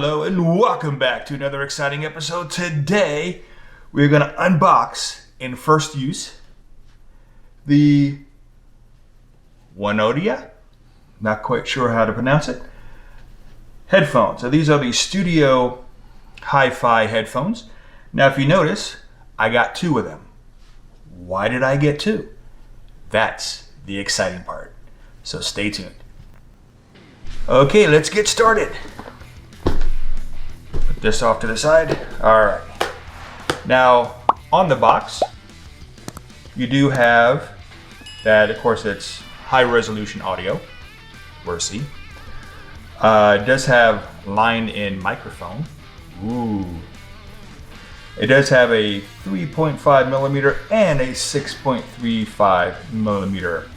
Hello and welcome back to another exciting episode. Today we're going to unbox in first use the OneOdio, not quite sure how to pronounce it, headphones. So these are the studio hi-fi headphones. Now if you notice, I got two of them. Why did I get two? That's the exciting part. So stay tuned. Okay, let's get started. Put this off to the side. All right. Now, on the box, you do have that, of course, it's high resolution audio, Ressler. It does have line-in microphone. Ooh. It does have a 3.5 millimeter and a 6.35 millimeter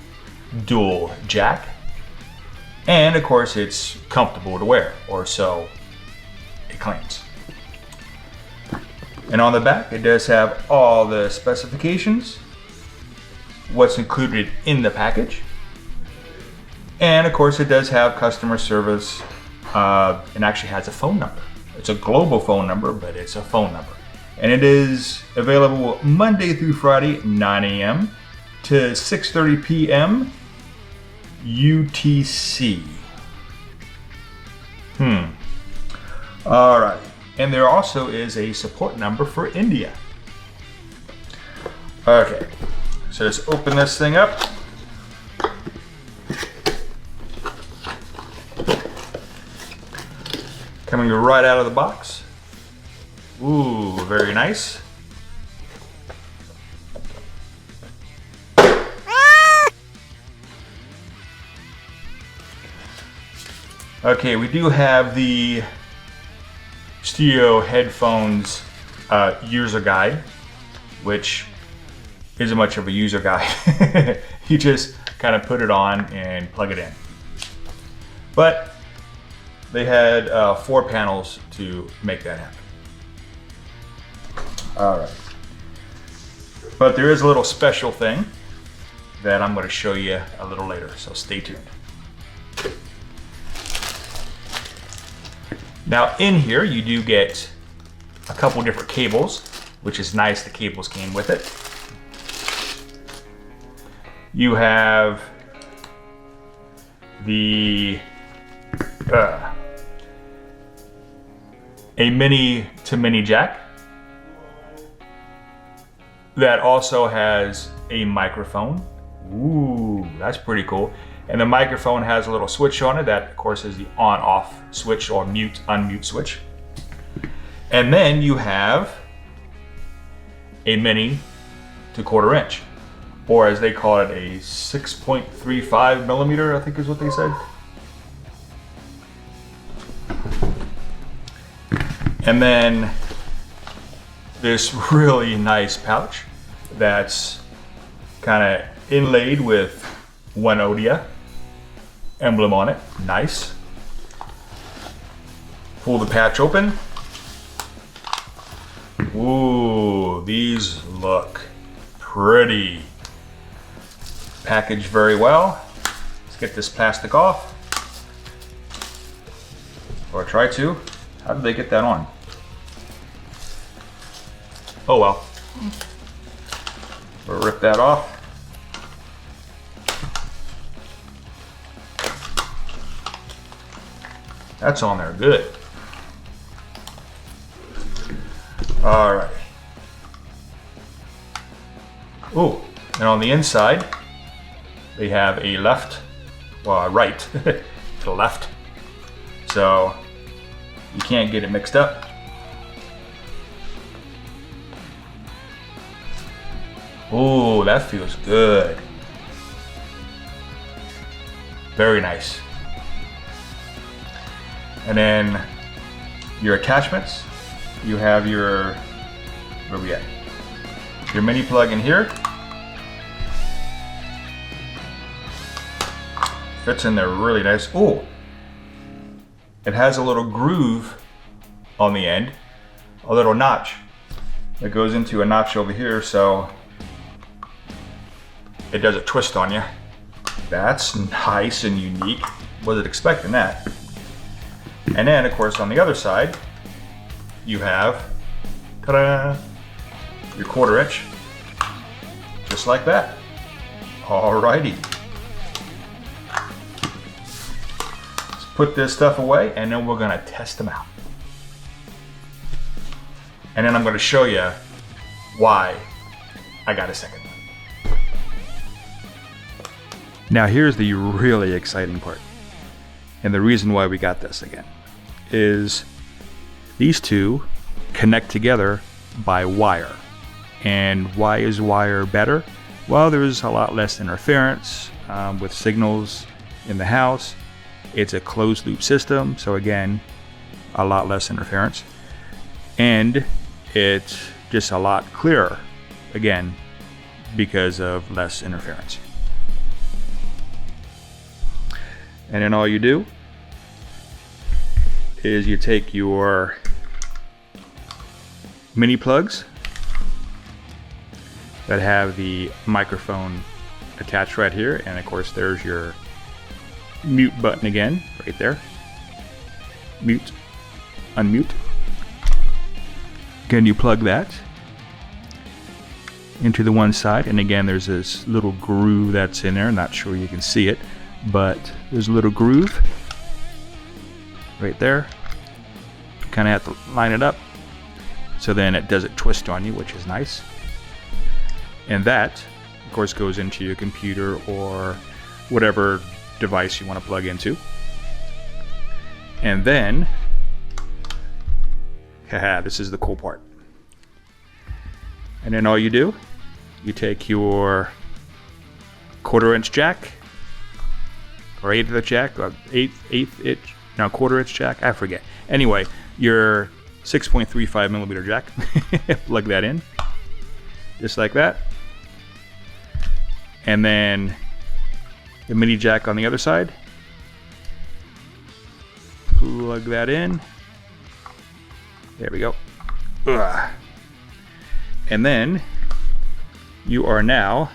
dual jack. And of course, it's comfortable to wear, or so it claims. And on the back, it does have all the specifications, what's included in the package. And of course, it does have customer service, and actually has a phone number. It's a global phone number, but it's a phone number. And it is available Monday through Friday, 9 a.m. to 6:30 p.m. UTC. All right. And there also is a support number for India. Okay. So let's open this thing up. Coming right out of the box. Ooh, very nice. Okay, we do have the studio headphones user guide, which isn't much of a user guide. You just kind of put it on and plug it in. But they had 4 panels to make that happen. All right. But there is a little special thing that I'm going to show you a little later, so stay tuned. Now in here you do get a couple different cables, which is nice. The cables came with it. You have the a mini to mini jack that also has a microphone. Ooh, that's pretty cool. And the microphone has a little switch on it that, of course, is the on-off switch or mute-unmute switch. And then you have a mini to 1/4 inch, or as they call it, a 6.35 millimeter, I think is what they said. And then this really nice pouch that's kind of inlaid with OneOdio emblem on it. Nice. Pull the patch open. Ooh, these look pretty. Packaged very well. Let's get this plastic off. Or try to. How did they get that on? Oh well. We'll rip that off. That's on there good. All right. Oh, and on the inside, they have a left, well, a right to the left. So you can't get it mixed up. Oh, that feels good. Very nice. And then your attachments, you have your, where we at? Your mini plug in here. Fits in there really nice. Oh, it has a little groove on the end, a little notch that goes into a notch over here, so it does a twist on you. That's nice and unique. Wasn't expecting that. And then, of course, on the other side, you have, ta-da, your 1/4 inch, just like that. Alrighty. Let's put this stuff away, and then we're gonna test them out. And then I'm gonna show you why I got a second one. Now here's the really exciting part. And the reason why we got this again is these two connect together by wire. And why is wire better? Well, there's a lot less interference with signals in the house. It's a closed loop system, so again, a lot less interference. And it's just a lot clearer, again, because of less interference. And then all you do is you take your mini plugs that have the microphone attached right here, and of course there's your mute button again, right there. Mute, unmute. Again, you plug that into the one side, and again there's this little groove that's in there. Not sure you can see it, but there's a little groove right there. You kind of have to line it up so then it doesn't twist on you, which is nice. And that, of course, goes into your computer or whatever device you want to plug into. And then, haha, this is the cool part. And then all you do, you take your 1/4 inch jack, or 1/8 inch jack, or 1/4 inch jack, I forget. Anyway, your 6.35 millimeter jack, plug that in, just like that. And then the mini jack on the other side, plug that in. There we go. Ugh. And then you are now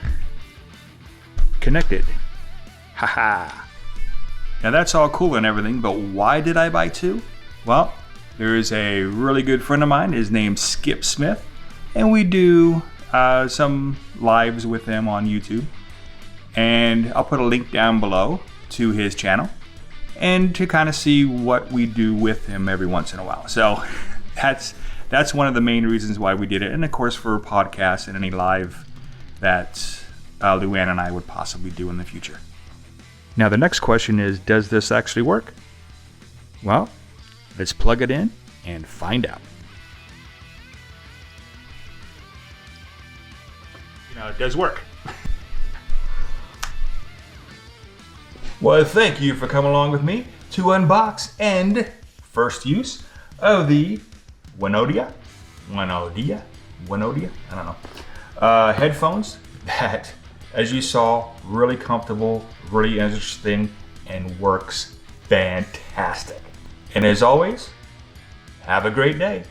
connected. Haha. Now that's all cool and everything, but why did I buy two? Well, there is a really good friend of mine. His name's Skip Smith, and we do some lives with him on YouTube. And I'll put a link down below to his channel, and to kind of see what we do with him every once in a while. So that's one of the main reasons why we did it, and of course for podcasts and any live that Luann and I would possibly do in the future. Now the next question is, does this actually work? Well, let's plug it in and find out. It does work. Well, thank you for coming along with me to unbox and first use of the OneOdio, I don't know, headphones that, as you saw, really comfortable, really interesting, and works fantastic. And as always, have a great day.